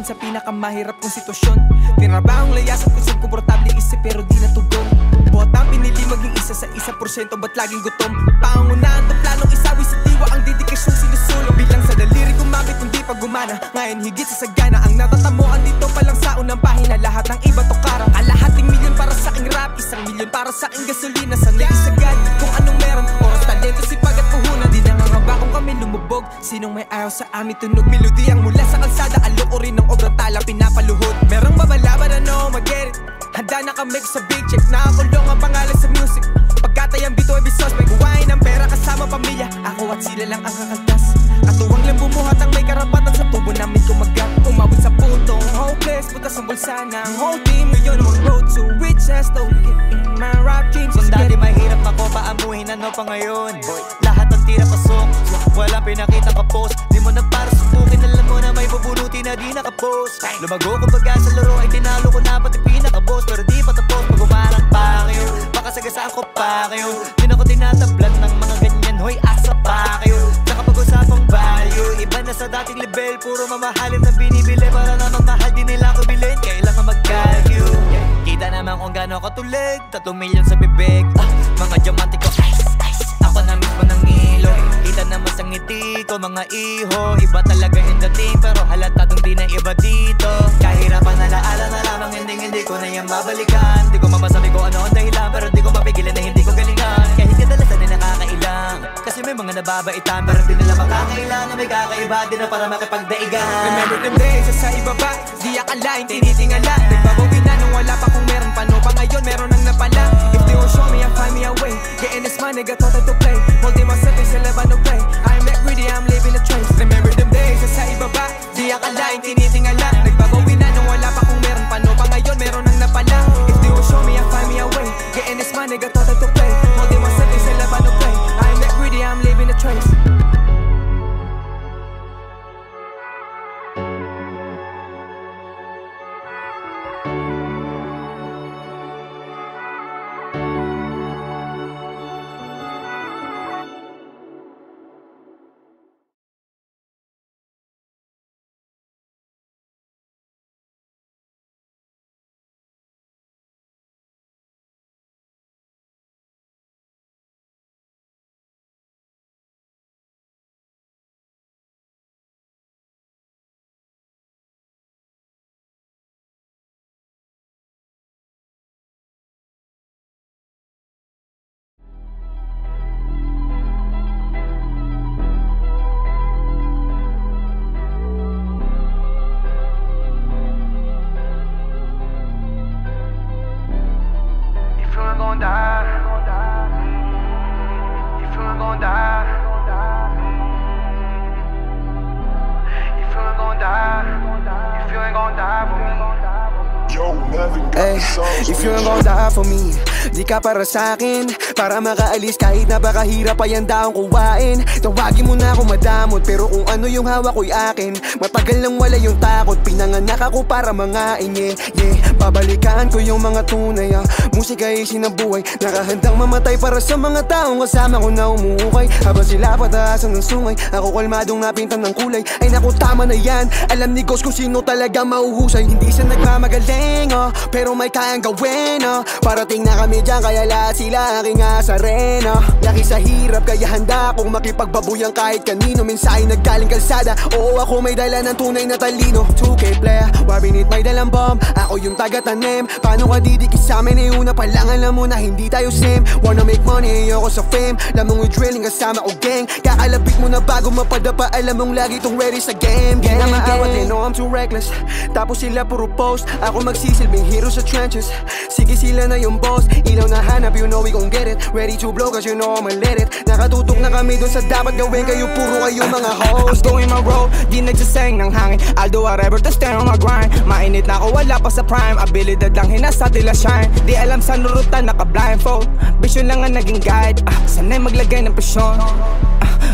sa pinakamahirap kong sitwasyon. Tinrabahong layas at kusang komportable isip pero di natugon. Buhat ang pinili maging isa sa 1%, ba't laging gutom? Pangungunahan ng planong isawi sa diwa ang dedikasyong sinusulong. Bilang sa daliri gumamit kung di pa gumana, ngayon higit sa sagana. Ang natatamuan dito pa lang sa unang pahina, lahat ng iba to karang. Kalahating milyon para sa aking rap, 1 milyon para sa aking gasolina. Sanay isagad kung anong meron, oras, talento, sipag at puhunan. Di nangangamba kung kami lumubog, sinong may ayaw sa amin tunog. Melodiyang mula sa kalsada, alok o rin ng obrang tala pinapaluhod. Merong babalaban, ano, mag-get it. Handa na kami sa big check, nakakulong ang pangalan sa music. Pagkatayang bito ay bisos, may kuwain ng pera kasama pamilya. Ako at sila lang ang kakaltas, katuwang lang bumuhat ang may karapatan sa tubo namin kumagat. Umabot sa puntong hopeless, butas ang bulsa ng whole team. Ngayon ang road to riches, don't get in my rap dreams. Kung dati mahirap makopaamuhin, ano pa ngayon? Lahat ng tira pasok, walang pinakita ka post. Di mo na para subukin, alam mo na may bubunuti na di nakapost. Lumago ko baga sa laro ay tinalo ko na pati pinaka-boss. Pero di pa tapos pag umarang pa kayo, baka sagasaan ko pa kayo. Di na ko tinatablan ng mga ganyan, hoy asa pa kayo. Tsaka pag-usapang value, iba na sa dating level. Puro mamahalin na binibili para naman mahal din nila ko bilhin. Kailangan mag-calculate, kita naman kung gano'n katulig, 3 milyon sa bibig. Mga diamante ko, ice, ice, ako na mismo ng ilong. Kita naman sa ngiti ko, mga iho. Iba talaga yung dating, pero halatadong di na iba dito. Kahirapan na laala na lamang, hindi ko na yan babalikan. Di ko mapasabi ko ano ang dahilan, pero di ko mapigilan na hindi ko galingan. Kahit kadalasan na nakakailang, kasi may mga nababaitan, pero di nila makakailan na may kakaiba din na para makipagdaigan. Remember them days, sa ibaba, di akalain, tinitingala. Nagbabawi na nung wala pa kung meron pa, no pa ngayon meron nang napala. If they won't show me, I'll find me a way. Getting this money, got thought to play. Holding myself in Celeban no play. I'm not greedy, I'm leaving a trace. Remember them days, sa ibaba, di akalain, tinitingala. Nagbabawi na nung wala pa kung meron pa, no pa ngayon meron nang napala. If they won't show me, I'll find me a way. Getting this money, got thought to play. Holding myself in Celeban no play. I'm not greedy, I'm leaving a trace. If you ain't gon' die for me, di ka para sa'kin. Para makaalis kahit napakahirap pa yan daong kuwain. Tawagin mo na ako madamot, pero kung ano yung hawak ko'y akin. Matagal nang wala yung takot, pinanganak ako para mangain. Yeah, babalikan ko yung mga tunay. Musika ay sinabuhay, nakahandang mamatay para sa mga taong kasama ko na umuukay. Habang sila pataasan ng sungay, ako kalmadong napintan ng kulay. Ay naku, tama na yan, alam ni Ghost kung sino talaga mauhusay. Hindi siya nagmamagaling, pero may kayang gawin. Parating na kami dyan, kaya lahat sila aking asarena. Laki sa hirap, kaya handa akong makipagbabuyan kahit kanino. Mensahe naggaling kalsada, oo ako may dala ng tunay na talino. 2K player, war beneath may dalang bomb. Ako yung taga-tanim, paano ka didikit sa amin? Eh una pa lang alam mo na hindi tayo same. Wanna make money, ayoko sa fame. Lamang with drilling kasama ko gang. Kakalapit mo na bago mapadapa, alam mong lagi tong ready sa game. Di na maawat, they know I'm too reckless. Tapos sila puro post, ako magsisilbing hero sa trenches. Sige sila na yung boss, ilaw na hanap, you know we gon' get it. Ready to blow cause you know I'ma let it. Nakatutok na kami dun sa dapat gawin, kayo puro kayo mga hoes. I'm doing my role, di nagsasayang ng hangin. I'll do whatever to stay on my grind. Mainit na ako, wala pa sa prime. Abilidad lang hinasa tila shine. Di alam sa nurutan, naka blindfold. Vision lang ang naging guide, sanay maglagay ng presyon.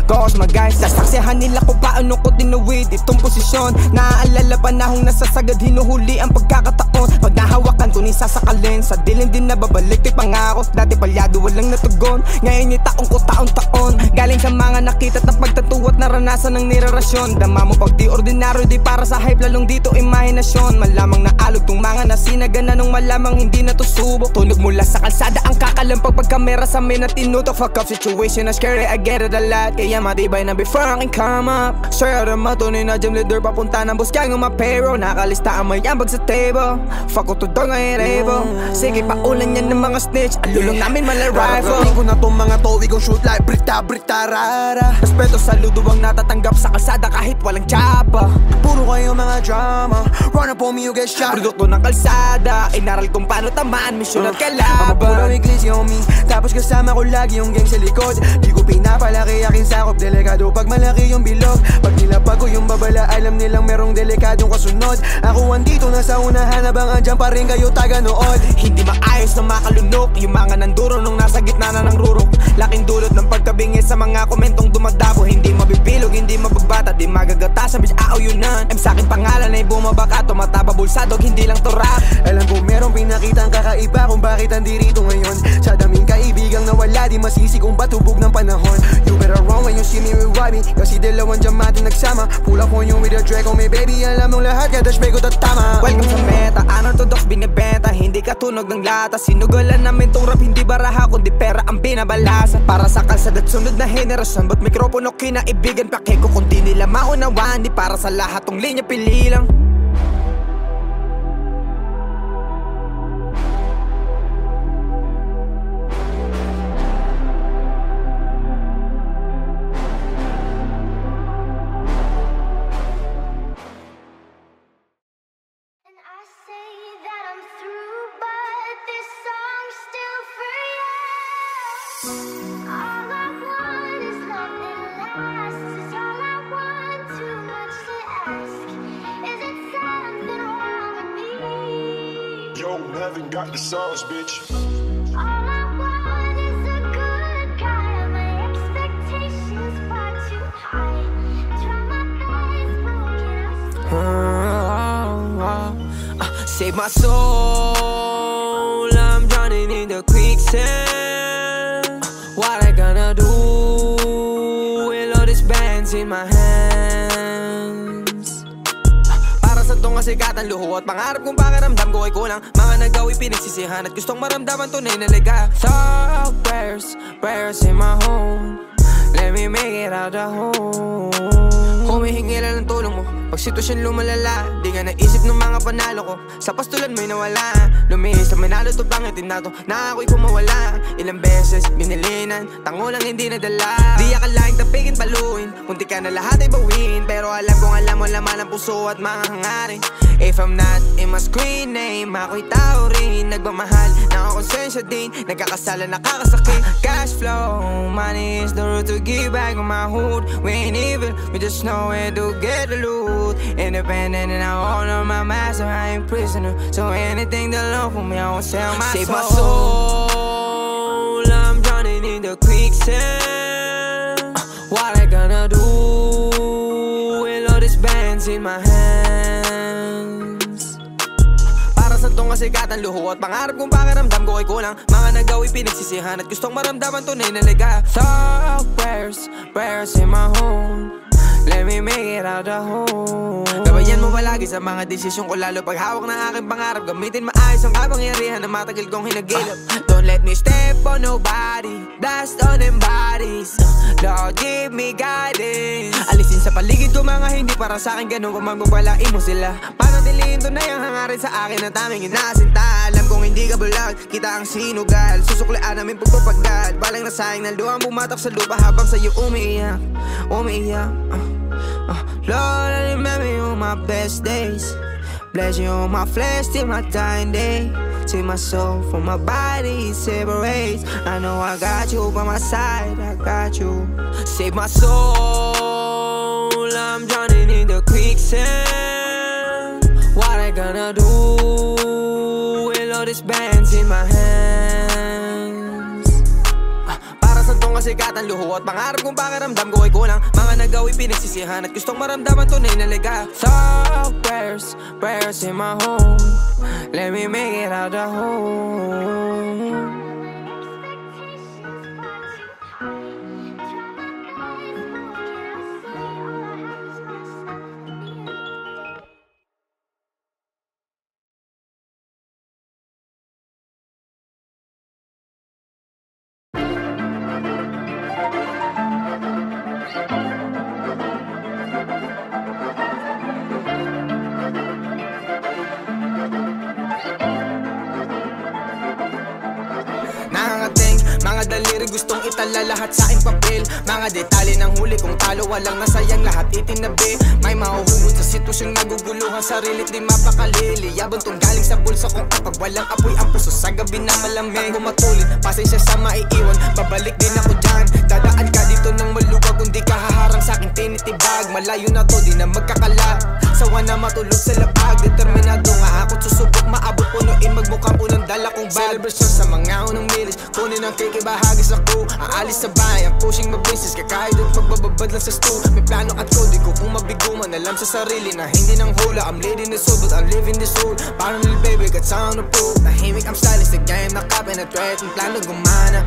Cause my guys, nasaksihan nila kung paano ko tinawid itong posisyon. Naaalala panahong nasasagad, hinuhuli ang pagkakataon. Pag nahawakan ko ni sasakalin, sa dilim din nababalik to'y pangako. Dati palyado walang natugon, ngayon itaong ko taon-taon. Galing sa mga nakita't na pagtatuwa at naranasan ng nirarasyon. Dama mo pag di ordinaryo, di para sa hype, lalong dito imahinasyon. Malamang naalog tong mga nasinagana nung malamang hindi na to subok. Tunog mula sa kalsada ang kakalampag pagkamera sa amin na tinutok. Fuck up situation na scary, I get it a lot. Kaya matibay na before I can come up. Sir, matunay na gym leader papunta ng boss gang ng mapero. Nakalista ang may ambag sa table. Fuck ko to dog ngayon rebo. Sige paulan yan ng mga snitch, alulong namin mala rifle. Ko na tong mga to, we gon' shoot like brita rara. Respeto saludo ang natatanggap sa kalsada kahit walang tsapa. Puro kayo mga drama, run up on me you get shot. Produkto ng kalsada, inaral kung paano tamaan, misyon at Ang puro kalaban. iglesia on me, tapos kasama ko lagi yung gang sa likod. Di ko pinapalaki aking sakop, delikado pag malaki yung bilog. Pag nilapag ko yung babala, alam nilang merong delikadong kasunod. Ako andito na sa unahan, habang andyan pa rin kayo taga-nood. Hindi maayos na makalunok yung mga nanduro nung nasa gitna na ng rurok. Laking dulot ng pagkabingis sa mga komentong dumadabo. Hindi mabipilog, hindi mabagbata, di magagata sa bitch auyunan. Sa'king pangalan ay bumabaka, tumataba bulsadog, hindi lang to rap. Alam ko merong pinakitang kakaiba kung bakit andirito ngayon. Sa daming kaibigang nawala, di masisi kung batubog ng panahon. You better run when you see me revive me, kasi dalawang diamante nagsama. Pull up on you with a Draco, may baby, alam mong lahat, kada shpego tatama. Welcome sa meta, unorthodox binibenta, hindi katunog ng lata. Sinugalan namin tong rap, hindi baraha kundi pera ang binabalasa. Para sa kalsada at sunod na henerasyon, ba't mikropono kinaibigan? Pake ko kung di nila maunawaan, di para sa lahat tong linya pili lang. And I say that I'm through, but this song's still for you. All I want is love that lasts. Is all I want, too much to ask. Is it something wrong with me? Yo, Melvin got the sauce, bitch. All I want is a good guy. My expectations far too high. Try my best, but can I Save my soul, I'm drowning in the quicksand. What I gonna do with all these bands in my hands? Para sa tong kasikatan, luho at pangarap kong pakiramdam ko ay kulang. Mga nagawi pinagsisihan at gustong maramdaman tunay na liga. Thought prayers in my home. Let me make it out the home. Humihingi lang ng tulong mo pag sitwasyon lumalala. Di nga naisip ng mga panalo ko, sa pastulan mo'y nawala. Lumihis na manalo to pangitim na to, na ako'y kumawala. Ilang beses binilinan, tango lang hindi nadala. Di akalaing tapigin paluin, munti ka na lahat ay bawin. Pero alam kong alam mo laman ang puso at mga hangarin. If I'm not in my screen name, ako'y tao rin. Nagmamahal, nakakonsensya din, nagkakasala, nakakasakit. Cash flow, money is the root to give back on my hood. We ain't evil, we just know where to get the loot. Independent and I honor my master, I ain't prisoner. So anything that love for me, I won't sell my soul. Save my soul, I'm drowning in the quicksand. What I gonna do with all these bands in my hands? Para sa tong kasikatan, luho at pangarap kong pakiramdam ko ay kulang. Mga nagawi pinagsisihan at gustong maramdaman tunay na liga. Thought prayers in my home. Let me make it out the home. Gabayan mo palagi sa mga desisyon ko, lalo pag hawak ng aking pangarap. Gamitin maayos ang kapangyarihan na matagal kong hinagilap. Don't let me step on nobody, blast on them bodies. Lord, give me guidance. Alisin sa paligid ko mga hindi para sa akin, ganun kung magbabalain mo sila. Panatiliin to na yung hangarin sa akin na taming inasinta. Alam kong hindi ka bulag, kita ang sinugal. Susuklian namin pagpapagad, balang nasayang na luhang bumatak sa lupa habang sa'yo umiiyak. Lord, I remember you on my best days. Bless you on my flesh till my dying day. Take my soul from my body, it separates. I know I got you by my side, I got you. Save my soul, I'm drowning in the quicksand. What I gonna do with all these bands in my hands? Para sa tong tong kasikatan, luho at pangarap kong pakiramdam ko ay kulang. Mga nagawi pinagsisihan at gustong maramdaman tunay na liga. So prayers, prayers in my home, let me make it out the home. Mga daliri gustong itala lahat sa aking papel. Mga detalye ng huli kong talo, walang nasayang lahat itinabi. May mahuhugot sa sitwasyong naguguluhan, sarilit di mapakalili. Yabang tong galing sa bulsa kong kapag walang apoy ang puso sa gabi na malamig. Kung matulid, pasensya sa maiiwan, babalik din ako dyan. Dadaan ka dito ng maluwag, kung di ka haharang sa aking tinitibag. Malayo na to, di na magkakala. Sawa na matulog sa lapag, determinado nga ako susubok, maabot punuin, magmukhang unang dala kong bag. Celebration sa mga unang milis, kunin ang cake, ibahagi sa crew. Aalis sa bahay, ang pushing mag-business, kakahit at magbababad lang sa stew. May plano at code, ko kung mabiguman, alam sa sarili na hindi nang hula. I'm leading the soul, but I'm living the soul. Parang little baby, got sound of proof. Tahimik, I'm stylish, the game, nakapenetrate, ang plano gumana.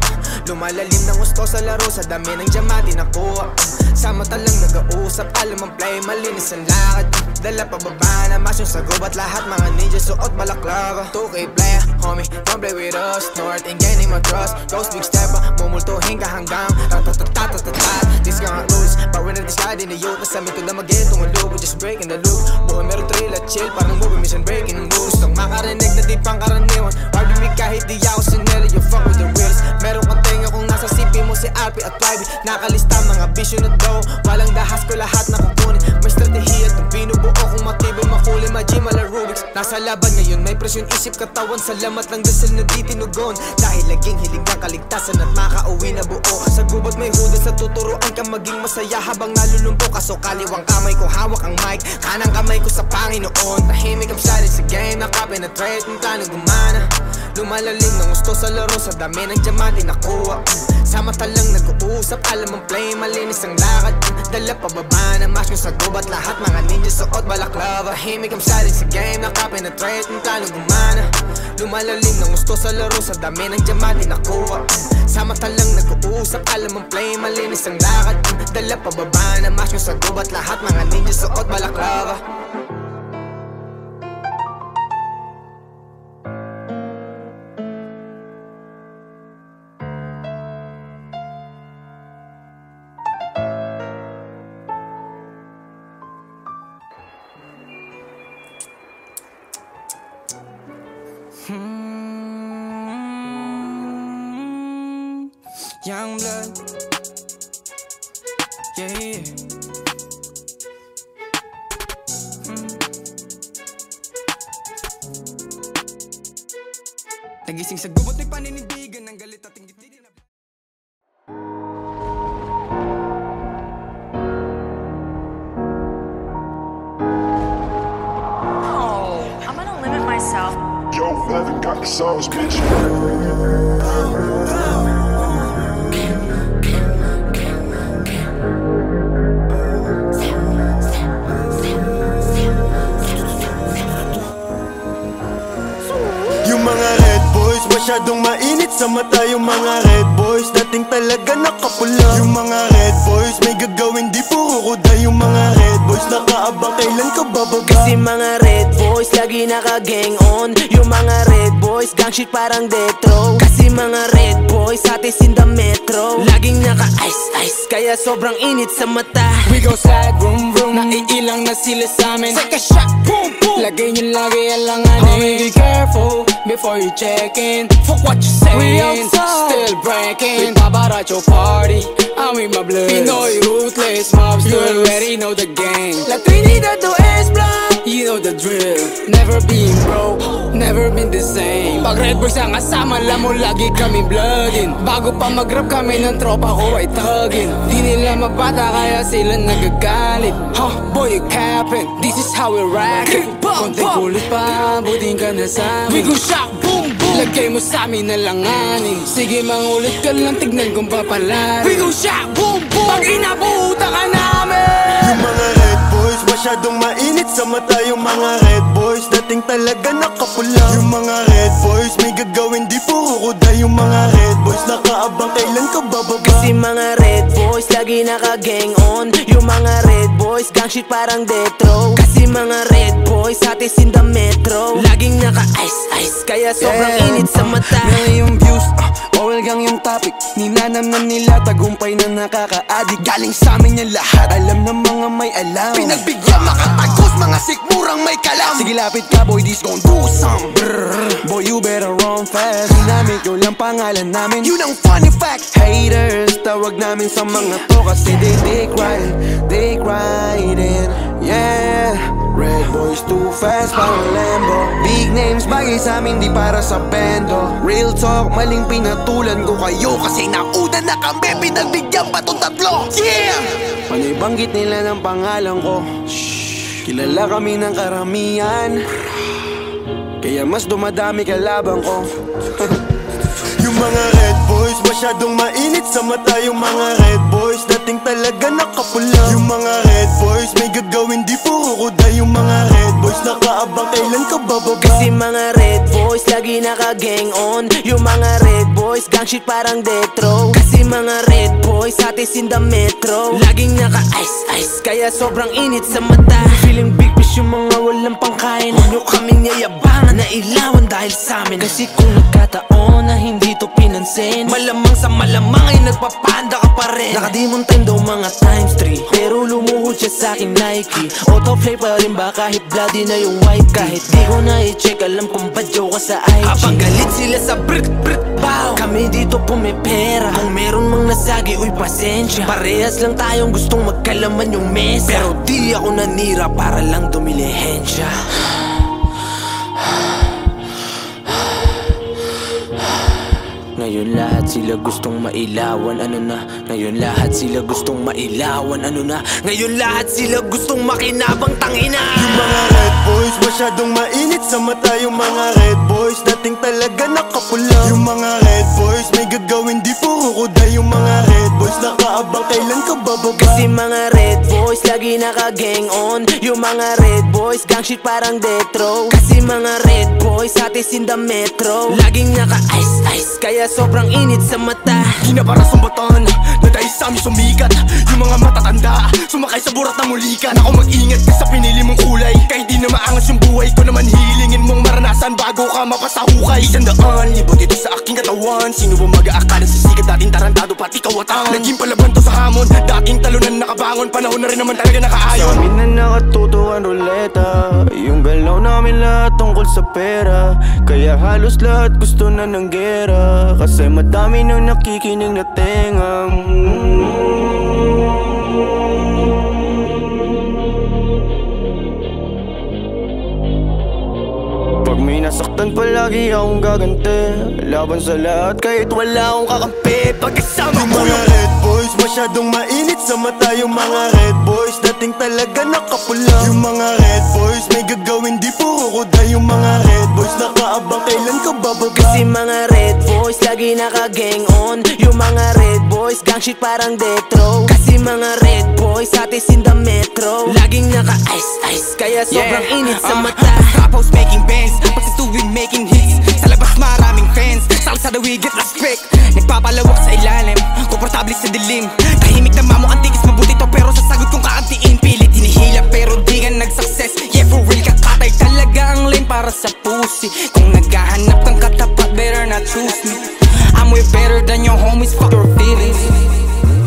Lumalalim ng gusto sa laro, sa dami ng diamante nakuha. Sa mata lang nag-uusap, alam ang play, malinis ang lakad. Dala pababa na mas yung sagob at lahat mga ninja suot balaklava. 2K player, homie, don't play with us. North and gaining my trust, ghost big stepper, mumultuhin ka hanggang ratatatatatatatat. These gang rules, but when I decide in the youth, nasa mito na mag-get tumulog, we're just breaking the loop. Buhay meron thrill at chill, parang movie, mission breaking the rules. Gustong makarinig na di pang karaniwan, Barbie me kahit di ako sineli, you fuck with the reals. Meron kang tenga kung nasa CP mo si RP at YB, nakalista mga bisyo na daw. Walang dahas ko lahat na kukunin, may strategiya at binubuo kung matibay makulay, ma-gym ala Rubik's. Nasa laban ngayon, may presyon isip katawan, salamat ng dasal na di tinugon. Dahil laging hilig ng kaligtasan at makauwi na buo. Sa gubat may hudas sa tuturuan ka maging masaya habang nalulumpo ka. So kaliwang kamay ko hawak ang mic, kanang kamay ko sa Panginoon. Tahimik ang silent sa game, nakapenetrate, ang plano gumana. Lumalalim ng gusto sa laro, sa dami ng diamante nakuha. Sa mata lang nag-uusap, alam ang play, malinis ang lakad. Dala pababa na mas yung sa gubat, lahat mga ninja suot balaklava. Tahimik ang silent sa game, nakapenetrate, ang plano gumana. Lumalalim ng gusto sa laro, sa dami ng diamante nakuha. Sa mata lang nag-uusap, alam ang play, malinis ang lakad. Dala pababa na mas yung sa gubat, lahat mga ninja suot balaklava. Young blood, yeah. Nagising sa gubot may paninindigan ng galit at tinggitigan na. Oh, I'm gonna limit myself. Yo, Melvin got the sauce, bitch. Masyadong mainit sa mata yung mga red boys, dating talaga nakapula. Yung mga red boys may gagawin, di puro kuda. Yung mga red boys nakaabang kailan ka bababa. Kasi mga red boys lagi naka-gang on. Yung mga red boys gang shit parang detro. Kasi mga red boys atis in the metro, laging naka-ice-ice kaya sobrang init sa mata. We go slide, vroom vroom, naiilang na sila sa amin. Take a shot, boom boom, lagay nyo lagi alanganin. Homie, be careful before you check in. Fuck what you saying, we outside, still breaking. We paparazzo your party, I'm with my blood. Pinoy ruthless mobsters, you already know the game. La Trinidad to S-Block, you know the drill. Never been broke, never been the same. Pag red boys ang kasama, alam mo lagi kami bloodin. Bago pa mag-rap kami ng tropa ko ay tugin. Di nila magbata kaya sila nagagalit. Huh, boy you capping, this is how we rack it. Konting kulit pa, buting ka na sa amin. We go shock, boom boom, Lagay mo sa amin na langanin. Sige mangulit ka lang, tignan kung papalarin. We go shot, boom boom, pag inabuta ka namin. Yung mga red boys, masyadong mainit sa mata. Yung mga red boys, dating talaga nakapula. Yung mga red boys, may gagawin di puro kuda. Yung mga red boys, nakaabang kailan ka bababa. Kasi mga red boys, lagi naka-gang on. Yung mga red boys, gang shit parang death row. Kasi mga red boys, atis in the metro. Laging naka-ice-ice, kaya sobrang init sa mata. Ngayon yung views, oil gang yung topic. Ninanam na nila, tagumpay na nakaka-addict. Galing sa amin yan lahat, alam ng mga may alam. Pinagbigyan makatagos, mga sikmurang may kalam. Sige lapit ka boy, this gon' do some. Boy you better run fast. Ginamit ko lang pangalan namin, yun ang funny fact. Haters, tawag namin sa mga to kasi they dick riding. Yeah, red boys too fast, parang Lambo. Big names, bagay sa amin, di para sa bendo. Real talk, maling pinatulan ko kayo kasi nauna na kami, pinagbigyan pa tong tatlo. Yeah! Panay banggit nila ng pangalan ko. Kilala kami ng karamihan, kaya mas dumadami kalaban ko. Yung mga red boys, masyadong mainit sa mata. Yung mga red boys, dating talaga nakapula. Yung mga red boys, may gagawin di puro kuda. Yung mga red boys, nakaabang kailan ka bababa. Kasi mga red boys, lagi naka-gang on. Yung mga red boys, gang shit parang death row. Kasi mga red boys, atis in the metro. Laging naka-ice-ice, kaya sobrang init sa mata. Feeling big fish yung mga walang pangkain. Huwag nyo kaming yayabangan na ilawan dahil sa amin. Kasi kung nagkataon na hindi to pinansin, malamang sa malamang ay nagpapanda ka pa rin. Nakadimon time daw mga times 3, pero lumuhod siya sa aking Nike. Auto play pa rin ba kahit bloody na yung white. Kahit di ko na i-check, alam kung badyo ka sa IG. Habang galit sila sa brick bow, kami dito pumipera. Kung meron mang nasagi, uy pasensya. Parehas lang tayong gustong magkalaman yung mesa, pero di ako nanira para lang dumilihensya. Ngayon lahat sila gustong mailawan, ano na? Ngayon lahat sila gustong mailawan, ano na? Ngayon lahat sila gustong makinabang, tangina. Yung mga red boys, masyadong mainit sa mata. Yung mga red boys, dating talaga nakapula. Yung mga red boys, may gagawin di puro kuda. Yung mga red boys, nakaabang kailan ka bababa. Kasi mga red boys, lagi naka-gang on. Yung mga red boys, gang shit parang death row. Kasi mga red boys, atis in the metro. Laging naka-ice-ice, kaya sobrang init sa mata. Di na para sumbatan, na dahil sa amin sumikat. Yung mga matatanda, sumakay sa burat ng mulikan. Ako mag-ingat ka sa pinili mong kulay, kahit di na maangas yung buhay ko naman. Hilingin mong maranasan bago ka mapasahukay. 100 libot ito sa aking katawan. Sino ba mag-aakala sa sikat, dating tarantado pati kawatan. Naging palaban to sa hamon, dating talunan nakabangon. Panahon na rin naman talaga nakaayon. Sa amin na nakatutuan ruleta, yung galaw namin lahat tungkol sa pera. Kaya halos lahat gusto na ng gera, kasi madami nang nakikinig na tenga. Pag may nasaktan palagi akong gaganti, laban sa lahat kahit wala akong kakampi. Pagkasama yung mga red boys, masyadong mainit sa mata. Yung mga red boys, dating talaga nakapula. Yung mga red boys, may gagawin di puro kuda. Yung mga red boys, nakaabang kailan ka bababa. Kasi mga red boys, lagi naka-gang on. Yung mga red boys, gang shit parang death row. Kasi mga red boys, atis in the metro. Laging naka-ice-ice, kaya sobrang init sa mata. Top house making bands, pag sa tuwing making hits. Sa labas maraming fans, sa kalsada we get respect. Nagpapalawak sa ilalim, komportable sa dilim. Tahimik na mamo ang tigis, mabuti to pero sa sagot kong kaantiin. Pilit hinihila pero di ka nag-success. Yeah for real, kakatay talaga ang lane para sa pussy. Kung naghahanap kang katapat, better not choose me. I'm way better than your homies, fuck your feelings.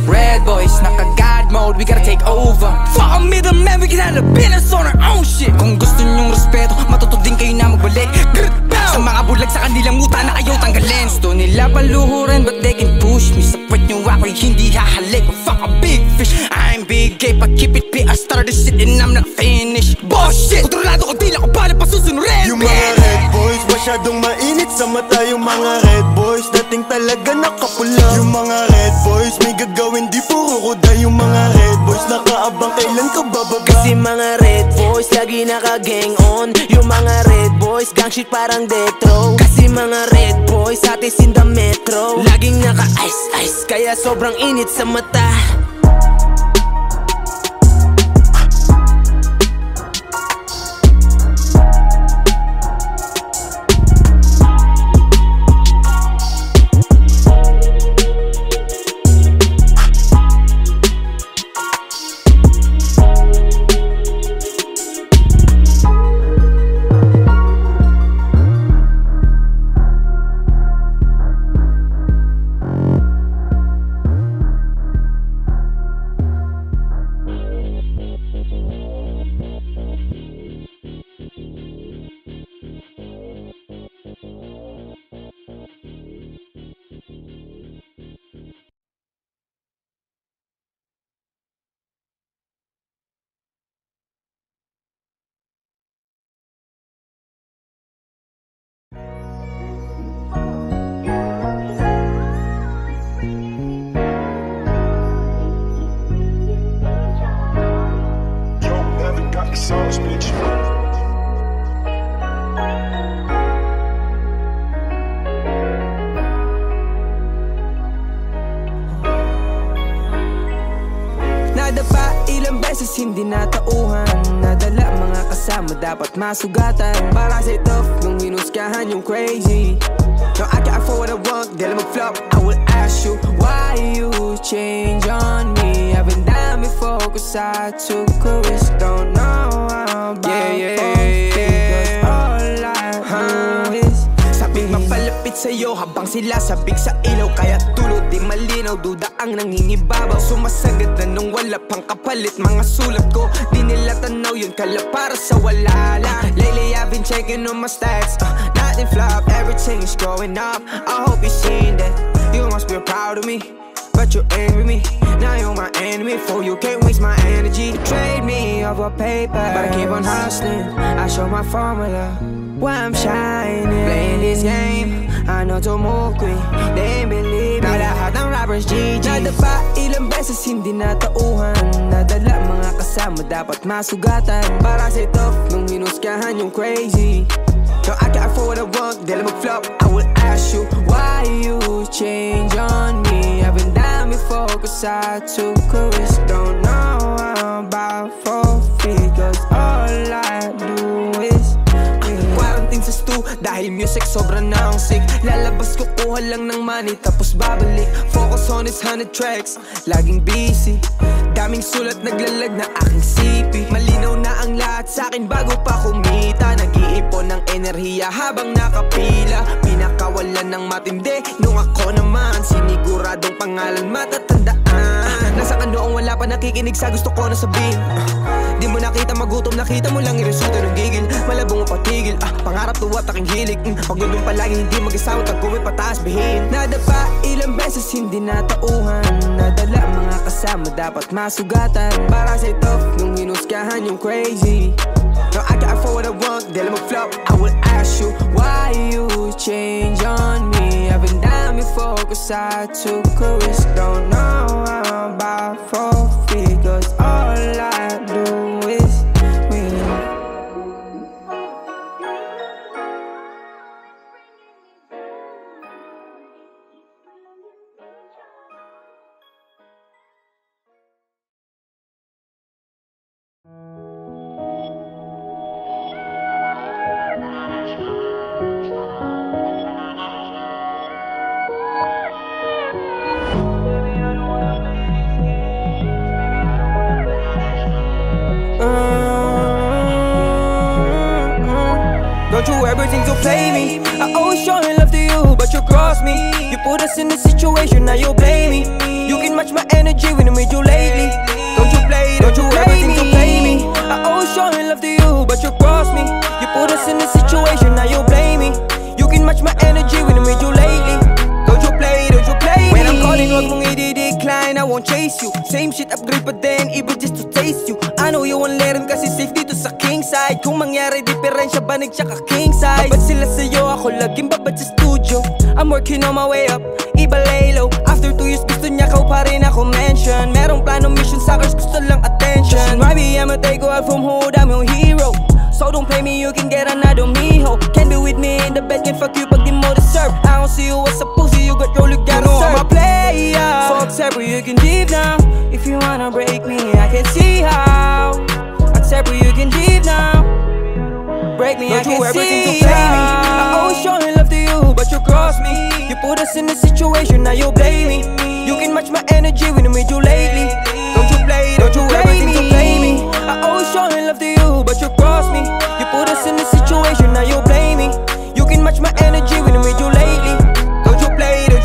Red boys, naka-God mode, we gotta take over. Fuck a middleman, we can handle business on our own shit. Kung gusto nyong respeto, matuto din kayo na magbalik. Sa mga bulag sa kanilang uta na ayaw tanggalin. Gusto nila paluhuran, but they can push me. Sa puwet nyo ako'y hindi hahalik. Fuck a big fish, I'm big gay, but keep it P. I started this shit and I'm not finished. Bullshit, kontrolado ko, di lang ko pala pasusunurin. Yung mga red boys, masyadong mainit sa mata. Yung mga red boys, dating talaga nakapula. Yung mga red boys, may gagawin di puro kuda. Yung mga red boys, nakaabang kailan ka bababa. Kasi mga red boys, lagi naka-gang on. Yung mga red boys, boys, gang shit parang death row. Kasi mga red boys, atis in the metro. Laging naka-ice, kaya sobrang init sa mata. Sauce, bitch. Nadapa ilang beses hindi natauhan. Nadala mga kasama dapat masugatan. Para sa tough nung hinuskahan yung crazy. No, I can't afford what I want, dahil mag-flop. I will ask you, why you change on me? I've been down before, cause I took a risk. Don't know how about because all I do is sabing mapalapit sa'yo habang sila sabik sa ilaw. Kaya tulad di malinaw, duda ang nangingibabaw. Sumasagad na nung wala pang kapalit. Mga sulat ko, di nila tanaw yun, kala para sa wala lang. Lately I've been checking on my stats, nothing flop, everything is going up. I hope you seen that, you must be proud of me. But you angry me, now you're my enemy. For you can't waste my energy. You trade me over paper, but I keep on hustling. I show my formula, why I'm shining. Playing this game, I know to move quick. They ain't believe me, na lahat ng rappers GG. Nadapa ilang beses hindi natauhan. Nadala mga kasama dapat masugatan. Para sa tough nung hinuskahan yung crazy. No, I can't afford what I want, dahil mag-flop. I will ask you, why you change on me? I've been down before, cause I took a risk. Don't know how about 4 feet, cause all I do is quarantine sa stu, dahil music sobra na ang sick. Lalabas ko, kuha lang ng money, tapos babalik. Focus on his 100 tracks, laging busy. Daming sulat, naglalag na aking sipi. Malinaw na ang lahat sa'kin bago pa kumita. Nag-iipon ng enerhiya habang nakapila. Pinakawalan ng matindi nung ako naman siniguradong pangalan matatandaan. Nasa kanoong wala pa nakikinig sa gusto ko na sabihin. Di mo nakita magutom, nakita mo lang iresulta ng gigil. Malabo mo patigil, pangarap tuwa taking hilig. Pag nandun palagi hindi mag-isaw, tagkuwi pataas bihin. Nadapa ilang beses hindi natauhan. Nadala mga kasama dapat masugatan. Para sa tough nung hinuskahan yung crazy. No, I can't afford what I want, dahil mag-flop. I will ask you, why you change on me? I've been down before, cause I took a risk. Don't know how about 4 feet, cause all I do is win. Don't you ever think to play me? I always showing love to you, but you cross me. You put us in this situation, now you blame me. You can match my energy when I made you lately. Don't you ever think to play me? I always showing love to you, but you cross me. You put us in this situation, now you blame me. You can match my energy when I made you lately. Don't you play me? When I'm calling, wag mong i-decline, I won't chase you. Same shit, upgrade, but then evil just to taste you. I know you won't let him kasi safe dito sa king size. side. Kung mangyari diferensya, banig tsaka king size. Babad sila sa'yo, ako laging babad sa studio. I'm working on my way up, iba lay low. After 2 years, gusto niya kao pa rin ako mention. Merong plano, mission, suckers, gusto lang attention. Maybe I'ma take you out from hood, I'm your hero. So don't play me, you can get another mijo. Can't be with me in the bed, can fuck you pag di mo deserve. I don't see you as a pussy, you got your you gotta serve. I'm a player, so accept where you can leave now. If you wanna break me, I can see how. Accept where you can leave now. Break me, I can see how. I always showing love to you, but you cross me. You put us in a situation, now you blame me. You can match my energy when I'm with you lately. Don't you play, don't you ever think to play me. I always showing love to you, but you cross me. You put us in a situation, now you blame me. You can match my energy when I'm with you lately. Don't you play me.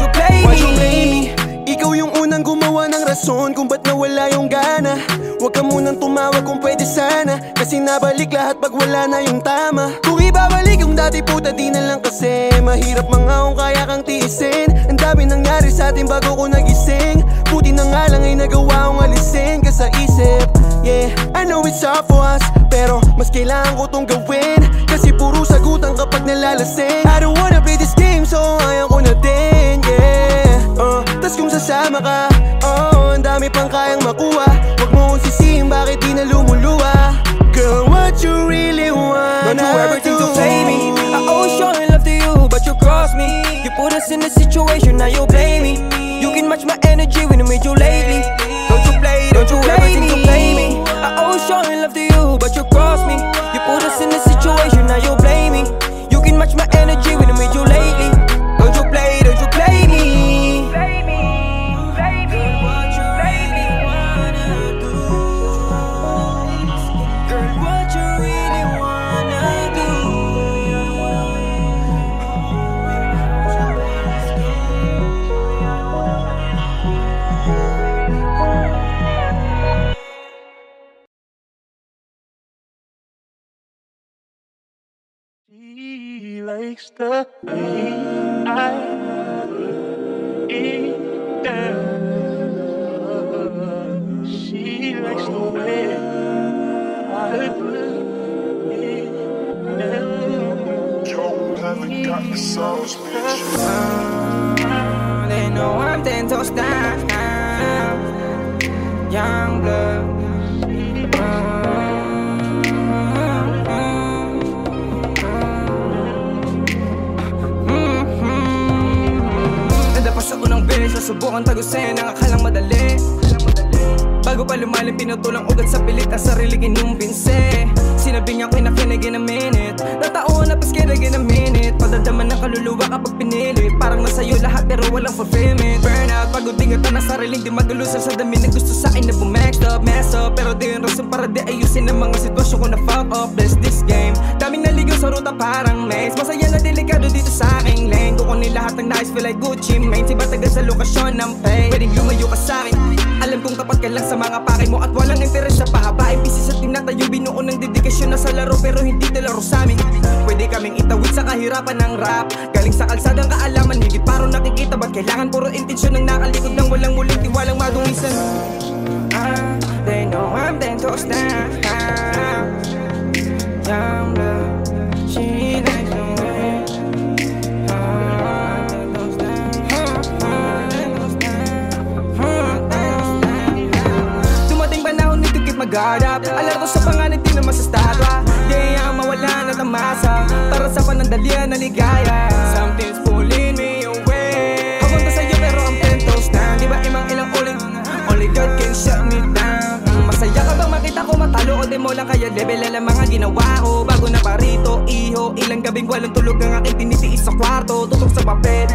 Why you blame me? Ikaw yung unang gumawa ng rason kung ba't nawala yung gana. Huwag ka munang tumawag kung pwede sana, kasi nabalik lahat pag wala na yung tama. Kung ibabalik yung dati puta di na lang kasi mahirap mga kung kaya kang tiisin. Ang dami nangyari sa atin bago ko nagising. Buti na nga lang ay nagawa kong alisin ka sa isip. Yeah, I know it's hard for us, pero mas kailangan ko tong gawin, kasi puro sagutan kapag nalalasing. I don't wanna play this game so ayaw ko na din, yeah. Tas kung sasama ka, ang dami pang kayang makuha. Huwag mo kong sisihin bakit di na lumuluwa. Girl, what you really wanna do? Don't you ever think to play me. I always showing love to you, but you cross me. You put us in a situation, now you blame me. You can match my energy when I'm with you lately. Don't you ever think to play me. I always showing love to you, but you cross me. You put us in a situation, now you blame me. You can match my energy when I'm with you lately. Don't you play me. She likes the way I put it down. She likes the way I put it down. Yo, haven't got the sauce, bitch. They know I'm 10 toes down. Young blood. Sa unang beses, nasubukan tagusin ang akalang madali. Bago pa lumalim, pinutulang ugat sa pilit ang sarili kinumbinse. Sinabi niya ako'y nakinig in a minute. Natao na paskinig in a minute. Padadaman ng kaluluwa kapag pinilit. Parang nasa'yo lahat pero walang fulfillment. Burnout, pagod ingatan ang sariling di magalusan sa dami na gusto sa'kin na bumexed up. Mess up, pero di yung rason para di ayusin ang mga sitwasyon ko na fuck up. Bless this game. Daming naligaw sa ruta parang maze. Masaya na delikado dito sa aking lane. Kukunin lahat ng nice, feel like Gucci Mane. Siba tagal sa lokasyon ng pain. Pwedeng lumayo ka sa'kin. Alam kong tapat ka lang sa mga pakay mo at walang interes sa pahabain. Pisi sa tinatayo, binuo ng dedikasyon na sa laro pero hindi na laro sa'min. Pwede kaming itawid sa kahirapan ng rap. Galing sa kalsadang kaalaman, higit paro nakikita. Ba't kailangan puro intensyon ng nakalikod ng walang muling tiwalang madungisan? They know I'm 10 toes down. Young blood, she likes the way. Dumating panahon nito keep mag-guard up. Alam ko sa panganib di naman sa statwa. Di ang mawala na tamasa para sa panandalian na ligaya. Something's pulling me away. Papunta sa'yo pero ang 10 toes down. Di ba imang ilang uling? Only God can shut me down. Masaya ka bang makita ko matalo o di mo lang kaya level lang mga ginawa ko. Bago na parito, iho, ilang gabing walang tulog ang aking tinitiis sa kwarto. Tutok sa papel,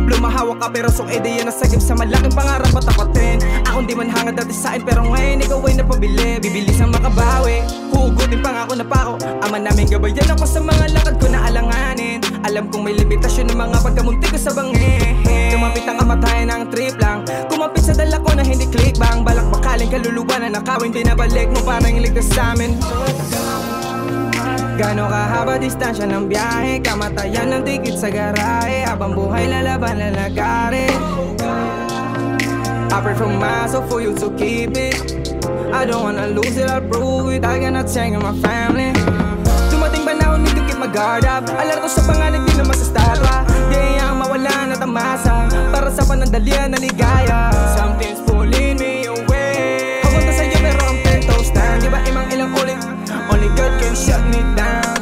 lumahawak ka pero song ideya na sagip sa malaking pangarap at tapatin. Akong di man hangad dati sa'kin pero ngayon ikaw ay napabili. Bibilis ang makabawi, hugutin pangako na pako. Ama namin gabayan ako sa mga lakad ko na alanganin. Alam kong may limitasyon ng mga pagkamunti ko sa bangin. Kumapit ang kamatayan ng trip lang. Kumapit sa dala ko na hindi click bang. Balak bakaling kaluluwa na nakawin. Di nabalik mo parang iligtas sa amin. Gano'ng kahaba distansya ng biyahe. Kamatayan ng tikit sa garahe. Habang buhay lalaban lalagarin. I pray from myself for you to keep it. I don't wanna lose it, I'll prove it. I cannot take my family. Dumating ba na need to keep my guard up? Alerto sa panganib, di naman sa stara. Di ang mawala na tamasa para sa panandalian na ligaya. Something's pulling me away. Papunta sa'yo pero ang pento stand. Diba imang ilang ulit, only God can shut me down.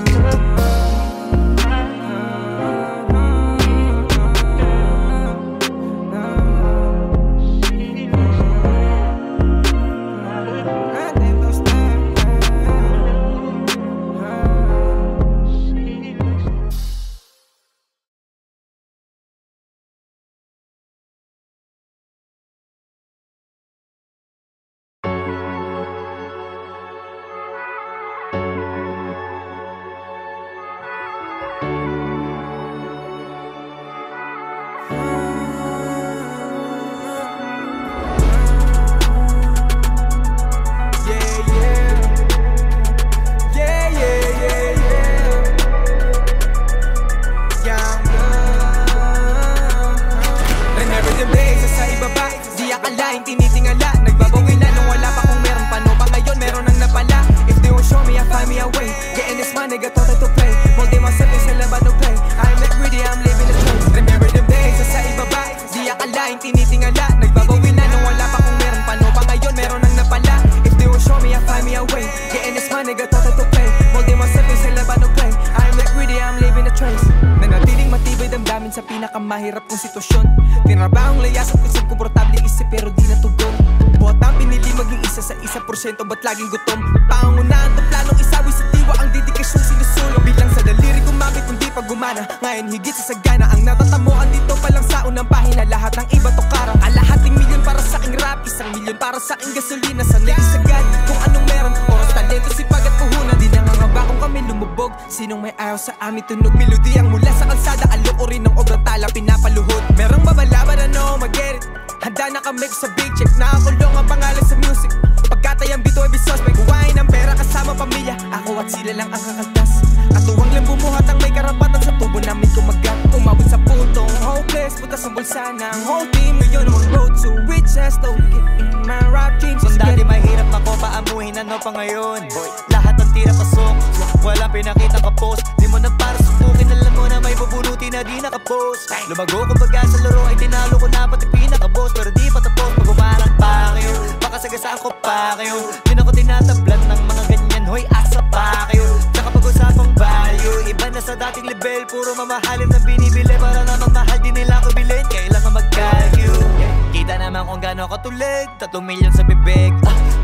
Sa pinakamahirap kong sitwasyon, tinrabahong layas at kusang komportable isip pero di natugon. Buhat ang pinili maging isa sa 1%, ba't laging gutom? Pangungunahan to planong isawi sa diwa ang dedikasyong sinusulong. Bilang sa daliri kumapit hindi pa gumana, ngayon higit sa sagana. Ang natatamuan dito pa lang sa unang pahina, lahat ng iba to karang. Kalahating milyon para sa aking rap, 1 milyon para sa aking gasolina. Sanay isagad kung anong meron, oras, talento, sipag at puhunan. Di nangangaba kung kami lumubog, sinong may ayaw sa amin tunog. Melodiyang mula sa kalsada, aloorin ng obrang tala pinapaluhod. Merong babalaban na mag-get it, handa na kami sa big check. Nakakulong ang pangalan sa music, pagkatayang bito ay bisos. May kuwain ng pera kasama pamilya, ako at sila lang ang kakaltas. Katuwang lang bumuhat ang may karapatan sa tubo namin kumagat. Umabot sa putong hopeless, butas ang bulsa ng whole team. Ngayon ang road to riches, don't get in my rap dreams. Kung dati mahirap ako paamuhin, ano pa ngayon? Lahat ng tira pasok, walang pinakita ka post. Di mo na para subukin, alam mo na may bubunuti na di nakapost. Lumago kumbaga sa laro ay tinalo ko na pati pinaka-boss. Pero di pa tapos, pag umarang pa kayo, baka sagasaan ko pa kayo. Di na ko tinatablan ng mga ganyan, hoy asa pa kayo. Tsaka pag-usapang value, iba na sa dating level. Puro mamahalin na binibili, para namang mahal din nila ko bilhin. Kailangan mag-calculate, kita naman kung gano'n katulig, 3 milyon sa bibig.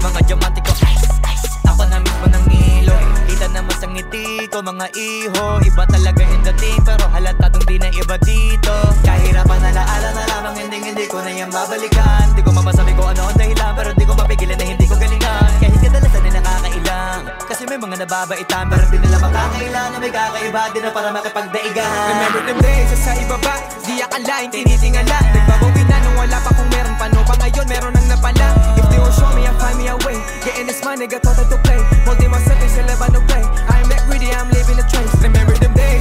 Mga diamante ko, ice, ice, ako na mismo ng ilo. Kita naman sa ngiti ko, mga iho. Iba talaga yung dating, pero halatadong di na iba dito. Kahirapan na laala na lamang, hindi ko na yan babalikan. Di ko mamasabi ko ano ang dahilan, pero di ko mapigilan na hindi ko galingan. Kahit kadalasan ay nakakailang, kasi may mga nababaitan, pero di nila makakailangan. May kakaiba din na para makipagdaigan. Remember them days, sa ibaba, di akalain, tinitingala. Nagbabawi na nung wala pa kung meron, paano pa ngayon meron nang napala. If they won't show me, I'll find me a way. Getting this money, got thought to play. Holding myself in sa laban of play. I'm not greedy, I'm living a trace. Remember them days,